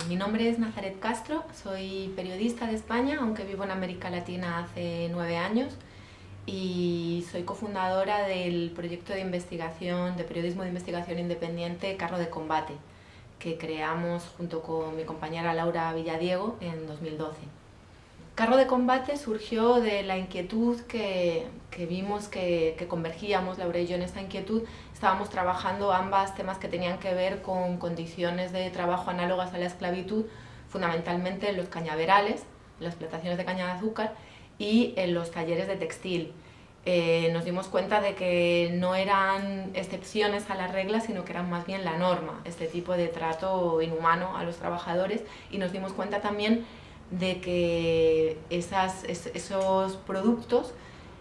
Mi nombre es Nazaret Castro, soy periodista de España, aunque vivo en América Latina hace 9 años, y soy cofundadora del proyecto de investigación, de periodismo de investigación independiente Carro de Combate, que creamos junto con mi compañera Laura Villadiego en 2012. Carro de Combate surgió de la inquietud que vimos que convergíamos, Laura y yo, en esta inquietud. Estábamos trabajando ambas temas que tenían que ver con condiciones de trabajo análogas a la esclavitud, fundamentalmente en los cañaverales, en las plantaciones de caña de azúcar y en los talleres de textil. Nos dimos cuenta de que no eran excepciones a la regla, sino que eran más bien la norma, este tipo de trato inhumano a los trabajadores, y nos dimos cuenta también de que esos productos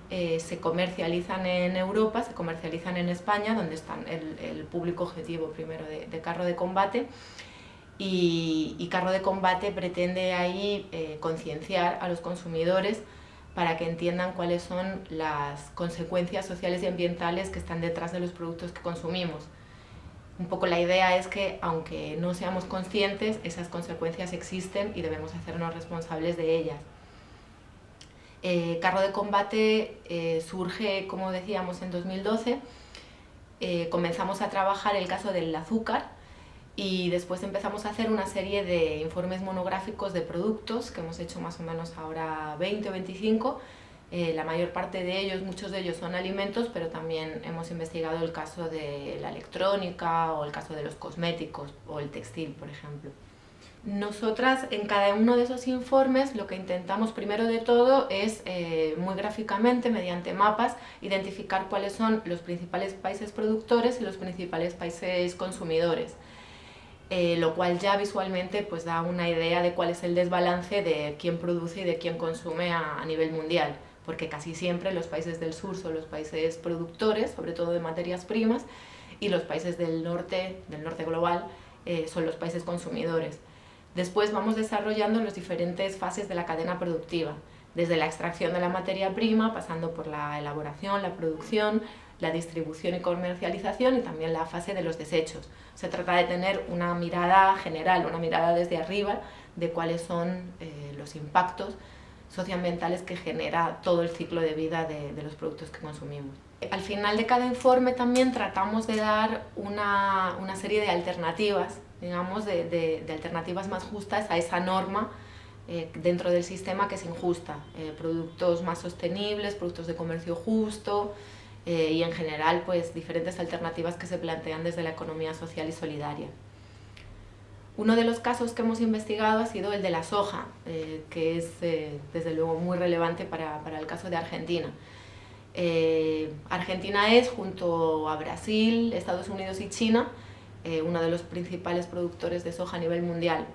se comercializan en Europa, se comercializan en España, donde está el público objetivo primero de Carro de Combate, y Carro de Combate pretende ahí concienciar a los consumidores para que entiendan cuáles son las consecuencias sociales y ambientales que están detrás de los productos que consumimos. Un poco la idea es que, aunque no seamos conscientes, esas consecuencias existen y debemos hacernos responsables de ellas. Carro de Combate surge, como decíamos, en 2012. Comenzamos a trabajar el caso del azúcar y después empezamos a hacer una serie de informes monográficos de productos, que hemos hecho más o menos ahora 20 o 25. La mayor parte de ellos, muchos de ellos son alimentos, pero también hemos investigado el caso de la electrónica o el caso de los cosméticos o el textil, por ejemplo. Nosotras, en cada uno de esos informes, lo que intentamos primero de todo es, muy gráficamente, mediante mapas, identificar cuáles son los principales países productores y los principales países consumidores. Lo cual ya visualmente pues da una idea de cuál es el desbalance de quién produce y de quién consume a nivel mundial, porque casi siempre los países del sur son los países productores, sobre todo de materias primas, y los países del norte global, son los países consumidores. Después vamos desarrollando las diferentes fases de la cadena productiva, desde la extracción de la materia prima, pasando por la elaboración, la producción, la distribución y comercialización, y también la fase de los desechos. Se trata de tener una mirada general, una mirada desde arriba de cuáles son los impactos socioambientales que genera todo el ciclo de vida de los productos que consumimos. Al final de cada informe también tratamos de dar una serie de alternativas, digamos, de alternativas más justas a esa norma dentro del sistema que es injusta. Productos más sostenibles, productos de comercio justo, y en general pues diferentes alternativas que se plantean desde la economía social y solidaria. Uno de los casos que hemos investigado ha sido el de la soja, que es desde luego muy relevante para el caso de Argentina. Argentina es, junto a Brasil, Estados Unidos y China, uno de los principales productores de soja a nivel mundial.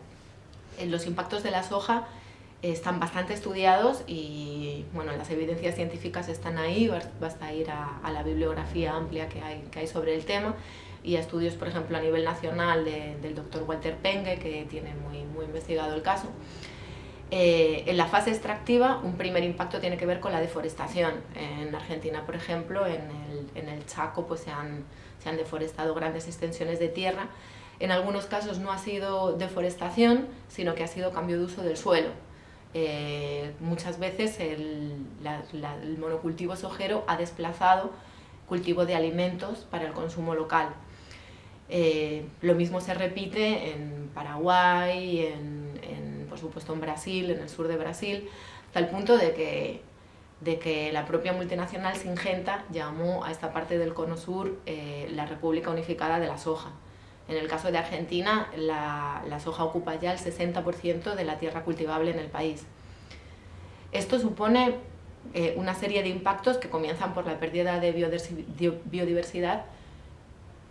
Los impactos de la soja están bastante estudiados y bueno, las evidencias científicas están ahí, basta ir a la bibliografía amplia que hay sobre el tema, y a estudios, por ejemplo, a nivel nacional del doctor Walter Penge, que tiene muy investigado el caso. En la fase extractiva, un primer impacto tiene que ver con la deforestación. En Argentina, por ejemplo, en el Chaco pues se han deforestado grandes extensiones de tierra. En algunos casos no ha sido deforestación, sino que ha sido cambio de uso del suelo. Muchas veces el monocultivo sojero ha desplazado cultivo de alimentos para el consumo local. Lo mismo se repite en Paraguay, por supuesto en Brasil, en el sur de Brasil, hasta el punto de que la propia multinacional Syngenta llamó a esta parte del cono sur la República Unificada de la Soja. En el caso de Argentina, la soja ocupa ya el 60% de la tierra cultivable en el país. Esto supone una serie de impactos que comienzan por la pérdida de biodiversidad,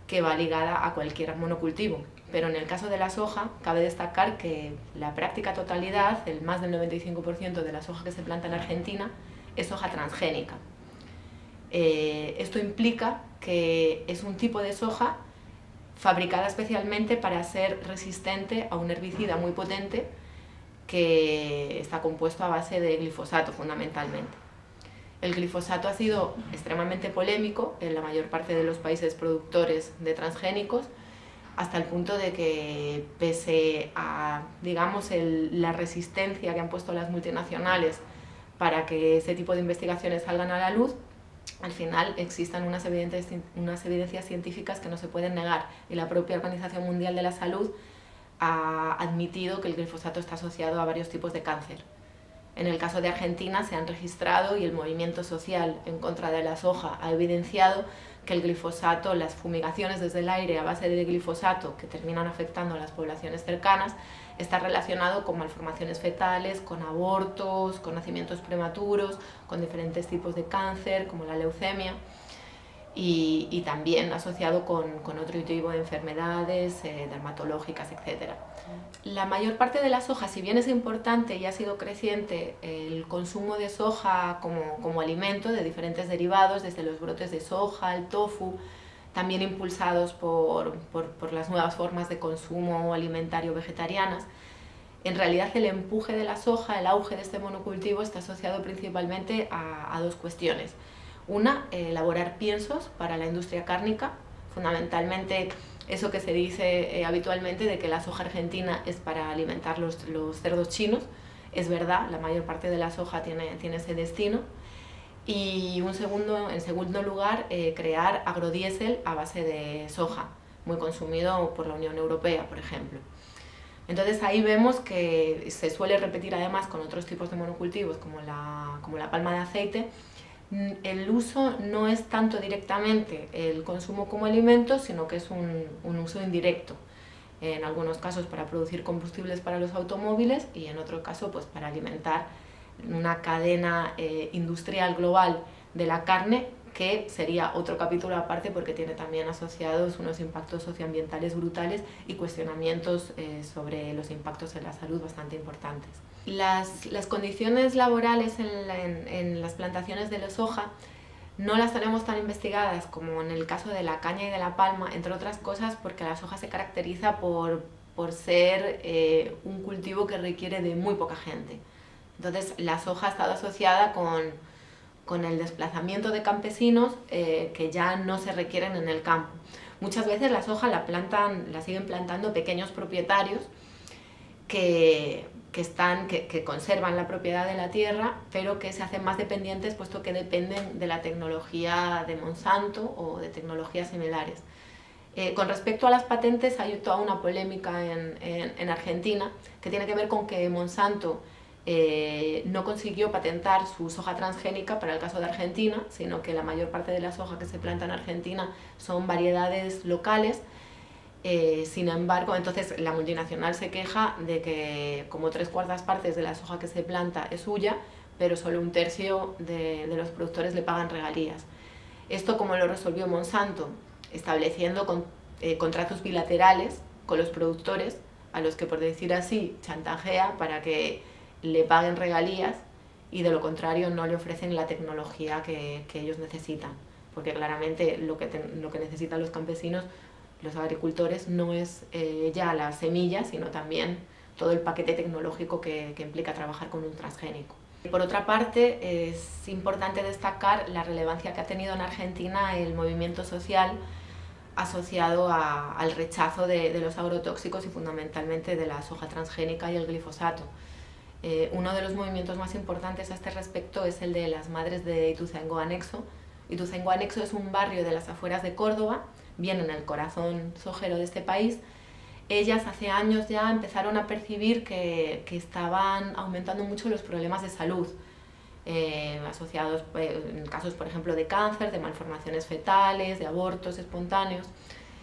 que va ligada a cualquier monocultivo. Pero en el caso de la soja, cabe destacar que la práctica totalidad, el más del 95% de la soja que se planta en Argentina, es soja transgénica. Esto implica que es un tipo de soja fabricada especialmente para ser resistente a un herbicida muy potente que está compuesto a base de glifosato fundamentalmente. El glifosato ha sido extremadamente polémico en la mayor parte de los países productores de transgénicos, hasta el punto de que, pese a, digamos, la resistencia que han puesto las multinacionales para que ese tipo de investigaciones salgan a la luz, al final existen unas evidencias científicas que no se pueden negar, y la propia Organización Mundial de la Salud ha admitido que el glifosato está asociado a varios tipos de cáncer. En el caso de Argentina se han registrado, y el movimiento social en contra de la soja ha evidenciado, que el glifosato, las fumigaciones desde el aire a base de glifosato que terminan afectando a las poblaciones cercanas, está relacionado con malformaciones fetales, con abortos, con nacimientos prematuros, con diferentes tipos de cáncer como la leucemia, y también asociado con otro tipo de enfermedades dermatológicas, etc. La mayor parte de la soja, si bien es importante y ha sido creciente el consumo de soja como alimento de diferentes derivados, desde los brotes de soja, el tofu, también impulsados por las nuevas formas de consumo alimentario vegetarianas, en realidad el empuje de la soja, el auge de este monocultivo, está asociado principalmente a dos cuestiones. Una, elaborar piensos para la industria cárnica, fundamentalmente eso que se dice habitualmente de que la soja argentina es para alimentar los cerdos chinos. Es verdad, la mayor parte de la soja tiene ese destino. Y en segundo lugar, crear agrodiesel a base de soja, muy consumido por la Unión Europea, por ejemplo. Entonces ahí vemos que se suele repetir además con otros tipos de monocultivos como la palma de aceite. El uso no es tanto directamente el consumo como alimento, sino que es un uso indirecto. En algunos casos para producir combustibles para los automóviles, y en otro caso pues para alimentar una cadena industrial global de la carne, que sería otro capítulo aparte porque tiene también asociados unos impactos socioambientales brutales y cuestionamientos sobre los impactos en la salud bastante importantes. Las condiciones laborales en las plantaciones de la soja no las tenemos tan investigadas como en el caso de la caña y de la palma, entre otras cosas porque la soja se caracteriza por ser un cultivo que requiere de muy poca gente. Entonces la soja ha estado asociada con el desplazamiento de campesinos que ya no se requieren en el campo. Muchas veces la soja la siguen plantando pequeños propietarios que conservan la propiedad de la tierra, pero que se hacen más dependientes puesto que dependen de la tecnología de Monsanto o de tecnologías similares. Con respecto a las patentes, hay toda una polémica en Argentina que tiene que ver con que Monsanto no consiguió patentar su soja transgénica para el caso de Argentina, sino que la mayor parte de la soja que se planta en Argentina son variedades locales. Sin embargo, entonces la multinacional se queja de que como 3/4 partes de la soja que se planta es suya, pero solo 1/3 de los productores le pagan regalías. Esto, ¿cómo lo resolvió Monsanto? Estableciendo contratos bilaterales con los productores, a los que, por decir así, chantajea para que le paguen regalías, y de lo contrario no le ofrecen la tecnología que ellos necesitan, porque claramente lo que necesitan los campesinos, los agricultores, no es ya la semilla, sino también todo el paquete tecnológico que implica trabajar con un transgénico. Por otra parte, es importante destacar la relevancia que ha tenido en Argentina el movimiento social asociado al rechazo de los agrotóxicos y fundamentalmente de la soja transgénica y el glifosato. Uno de los movimientos más importantes a este respecto es el de las madres de Ituzaingó Anexo. Ituzaingó Anexo es un barrio de las afueras de Córdoba, bien en el corazón sojero de este país. Ellas hace años ya empezaron a percibir que estaban aumentando mucho los problemas de salud, asociados en casos, por ejemplo, de cáncer, de malformaciones fetales, de abortos espontáneos,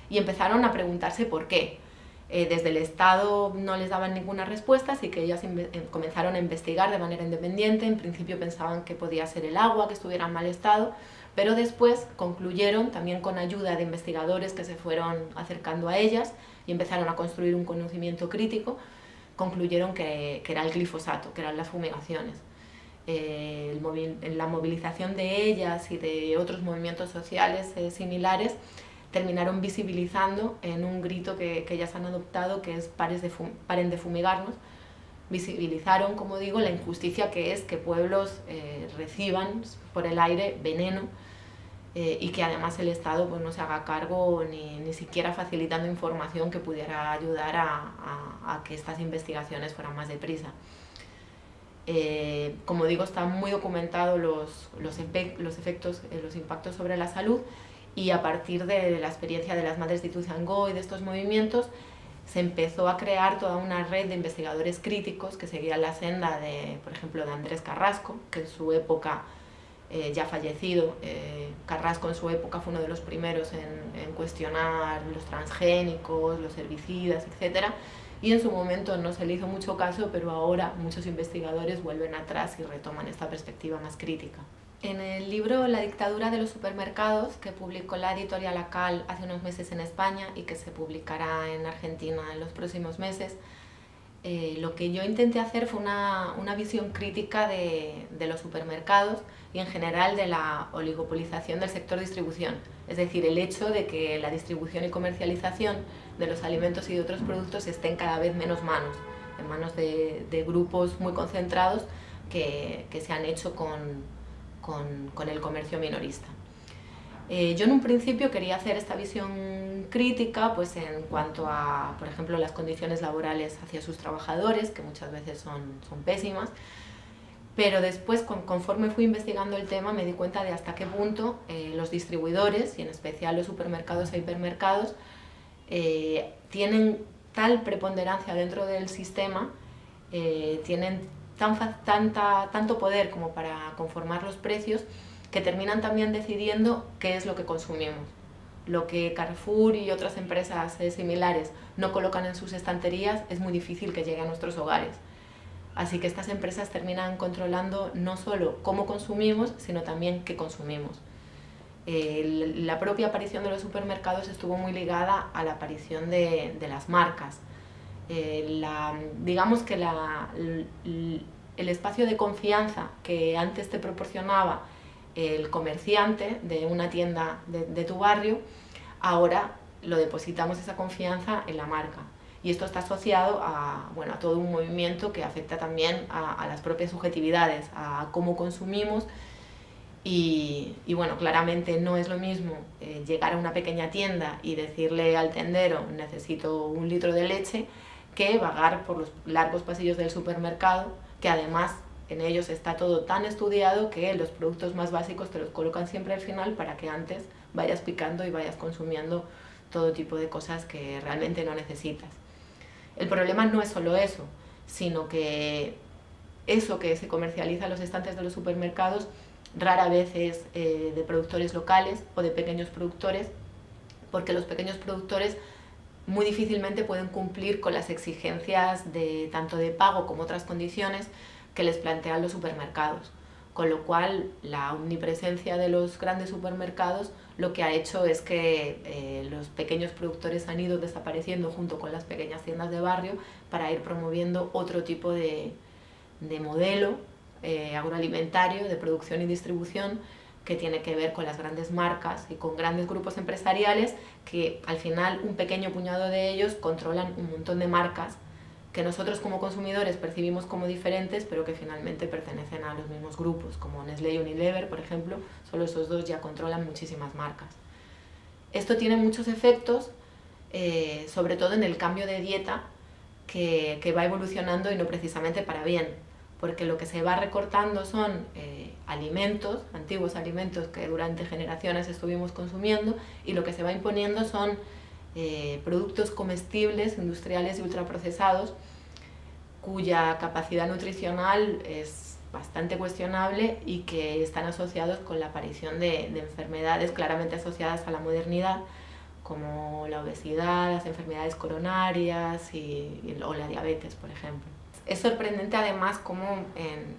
y empezaron a preguntarse por qué. Desde el Estado no les daban ninguna respuesta, así que ellas comenzaron a investigar de manera independiente. En principio pensaban que podía ser el agua, que estuviera en mal estado, pero después concluyeron, también con ayuda de investigadores que se fueron acercando a ellas y empezaron a construir un conocimiento crítico, concluyeron que era el glifosato, que eran las fumigaciones. La movilización de ellas y de otros movimientos sociales similares terminaron visibilizando en un grito que ellas han adoptado, que es paren de fumigarnos. Visibilizaron, como digo, la injusticia que es que pueblos reciban por el aire veneno y que además el Estado pues, no se haga cargo ni siquiera facilitando información que pudiera ayudar a que estas investigaciones fueran más deprisa. Como digo, están muy documentados los efectos, los impactos sobre la salud, y a partir de la experiencia de las madres de Ituzaingó y de estos movimientos se empezó a crear toda una red de investigadores críticos que seguían la senda de, por ejemplo, de Andrés Carrasco, que en su época, ya fallecido, Carrasco en su época fue uno de los primeros en cuestionar los transgénicos, los herbicidas, etc. Y en su momento no se le hizo mucho caso, pero ahora muchos investigadores vuelven atrás y retoman esta perspectiva más crítica. En el libro La dictadura de los supermercados, que publicó la editorial ACAL hace unos meses en España y que se publicará en Argentina en los próximos meses, lo que yo intenté hacer fue una visión crítica de los supermercados y en general de la oligopolización del sector distribución. Es decir, el hecho de que la distribución y comercialización de los alimentos y de otros productos esté en cada vez menos manos, en manos de grupos muy concentrados que se han hecho con el comercio minorista. Yo en un principio quería hacer esta visión crítica pues en cuanto a, por ejemplo, las condiciones laborales hacia sus trabajadores, que muchas veces son pésimas, pero después, conforme fui investigando el tema, me di cuenta de hasta qué punto los distribuidores, y en especial los supermercados e hipermercados, tienen tal preponderancia dentro del sistema, tienen tanto poder como para conformar los precios, que terminan también decidiendo qué es lo que consumimos. Lo que Carrefour y otras empresas similares no colocan en sus estanterías es muy difícil que llegue a nuestros hogares. Así que estas empresas terminan controlando no solo cómo consumimos, sino también qué consumimos. La propia aparición de los supermercados estuvo muy ligada a la aparición de las marcas. Digamos que el espacio de confianza que antes te proporcionaba el comerciante de una tienda de tu barrio, ahora lo depositamos esa confianza en la marca. Y esto está asociado a todo un movimiento que afecta también a las propias subjetividades, a cómo consumimos. Y bueno, claramente no es lo mismo llegar a una pequeña tienda y decirle al tendero necesito 1 litro de leche, que vagar por los largos pasillos del supermercado, que además en ellos está todo tan estudiado que los productos más básicos te los colocan siempre al final para que antes vayas picando y vayas consumiendo todo tipo de cosas que realmente no necesitas. El problema no es solo eso, sino que eso que se comercializa en los estantes de los supermercados rara vez es de productores locales o de pequeños productores, porque los pequeños productores muy difícilmente pueden cumplir con las exigencias tanto de pago como otras condiciones que les plantean los supermercados. Con lo cual, la omnipresencia de los grandes supermercados lo que ha hecho es que los pequeños productores han ido desapareciendo junto con las pequeñas tiendas de barrio para ir promoviendo otro tipo de modelo agroalimentario de producción y distribución que tiene que ver con las grandes marcas y con grandes grupos empresariales que al final un pequeño puñado de ellos controlan un montón de marcas que nosotros como consumidores percibimos como diferentes, pero que finalmente pertenecen a los mismos grupos, como Nestlé y Unilever, por ejemplo. Solo esos dos ya controlan muchísimas marcas. Esto tiene muchos efectos, sobre todo en el cambio de dieta que va evolucionando y no precisamente para bien, porque lo que se va recortando son alimentos, antiguos alimentos que durante generaciones estuvimos consumiendo, y lo que se va imponiendo son productos comestibles, industriales y ultraprocesados, cuya capacidad nutricional es bastante cuestionable y que están asociados con la aparición de enfermedades claramente asociadas a la modernidad, como la obesidad, las enfermedades coronarias o la diabetes, por ejemplo. Es sorprendente además cómo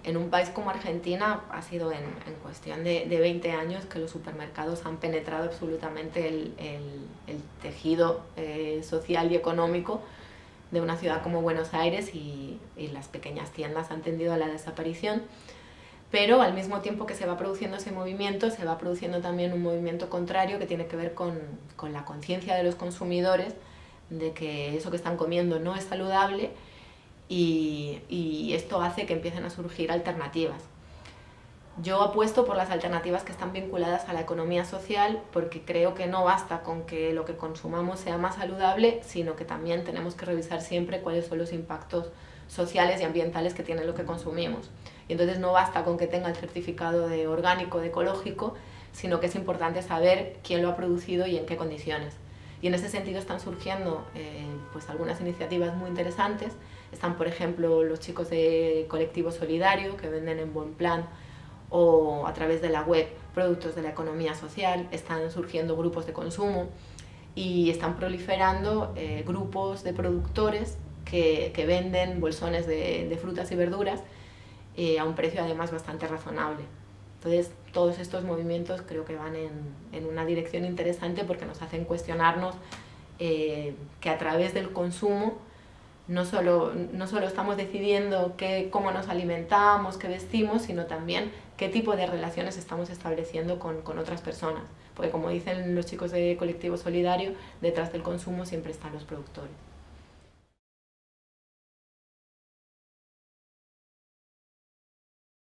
en un país como Argentina ha sido en cuestión de 20 años que los supermercados han penetrado absolutamente el tejido social y económico de una ciudad como Buenos Aires, y las pequeñas tiendas han tendido a la desaparición. Pero al mismo tiempo que se va produciendo ese movimiento, se va produciendo también un movimiento contrario que tiene que ver con la conciencia de los consumidores de que eso que están comiendo no es saludable, y esto hace que empiecen a surgir alternativas. Yo apuesto por las alternativas que están vinculadas a la economía social porque creo que no basta con que lo que consumamos sea más saludable, sino que también tenemos que revisar siempre cuáles son los impactos sociales y ambientales que tiene lo que consumimos. Y entonces no basta con que tenga el certificado de orgánico, de ecológico, sino que es importante saber quién lo ha producido y en qué condiciones. Y en ese sentido están surgiendo pues algunas iniciativas muy interesantes. Están, por ejemplo, los chicos de Colectivo Solidario, que venden en Buen Plan o a través de la web productos de la economía social. Están surgiendo grupos de consumo y están proliferando grupos de productores que venden bolsones de frutas y verduras a un precio además bastante razonable. Entonces, todos estos movimientos creo que van en una dirección interesante porque nos hacen cuestionarnos que a través del consumo no solo estamos decidiendo cómo nos alimentamos, qué vestimos, sino también qué tipo de relaciones estamos estableciendo con otras personas. Porque como dicen los chicos de Colectivo Solidario, detrás del consumo siempre están los productores.